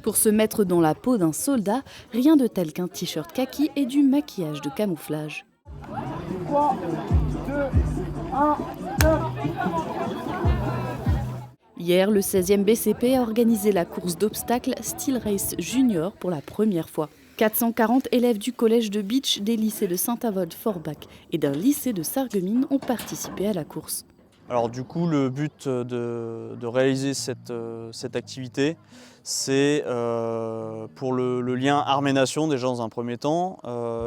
Pour se mettre dans la peau d'un soldat, rien de tel qu'un t-shirt kaki et du maquillage de camouflage. 3, 2, 1, top. Hier, le 16e BCP a organisé la course d'obstacles Steel Race Junior pour la première fois. 440 élèves du collège de Beach, des lycées de Saint-Avold-Forbach et d'un lycée de Sarreguemines ont participé à la course. Alors du coup, le but de réaliser cette activité, c'est pour le lien armée-nation déjà dans un premier temps,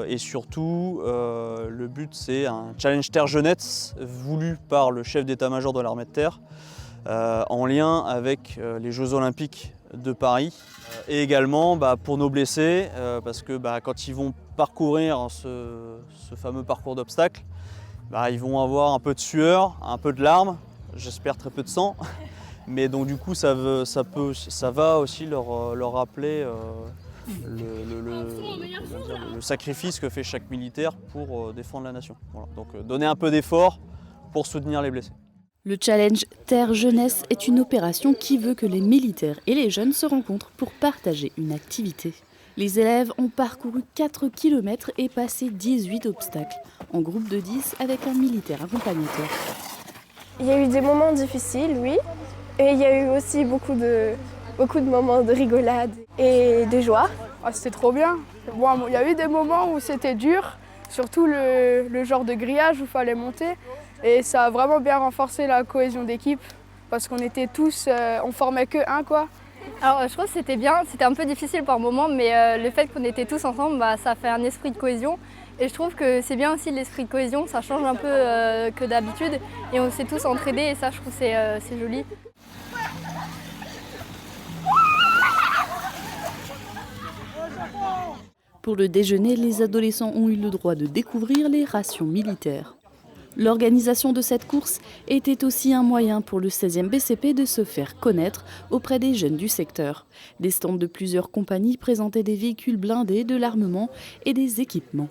et surtout le but c'est un challenge Terre Jeunesse voulu par le chef d'état-major de l'armée de terre en lien avec les Jeux Olympiques de Paris et également pour nos blessés parce que quand ils vont parcourir ce fameux parcours d'obstacles, ils vont avoir un peu de sueur, un peu de larmes, j'espère très peu de sang, mais donc du coup ça va aussi leur rappeler le sacrifice que fait chaque militaire pour défendre la nation. Voilà. Donc donner un peu d'effort pour soutenir les blessés. Le challenge Terre Jeunesse est une opération qui veut que les militaires et les jeunes se rencontrent pour partager une activité. Les élèves ont parcouru 4 km et passé 18 obstacles, en groupe de 10 avec un militaire accompagnateur. Il y a eu des moments difficiles, oui, et il y a eu aussi beaucoup de moments de rigolade et de joie. Ah, c'était trop bien. Bon, il y a eu des moments où c'était dur, surtout le genre de grillage où il fallait monter. Et ça a vraiment bien renforcé la cohésion d'équipe parce qu'on était tous, on formait que un quoi. Alors je trouve que c'était bien, c'était un peu difficile par moments, mais le fait qu'on était tous ensemble, ça fait un esprit de cohésion. Et je trouve que c'est bien aussi l'esprit de cohésion, ça change un peu que d'habitude. Et on s'est tous entraînés et ça je trouve c'est joli. Pour le déjeuner, les adolescents ont eu le droit de découvrir les rations militaires. L'organisation de cette course était aussi un moyen pour le 16e BCP de se faire connaître auprès des jeunes du secteur. Des stands de plusieurs compagnies présentaient des véhicules blindés, de l'armement et des équipements.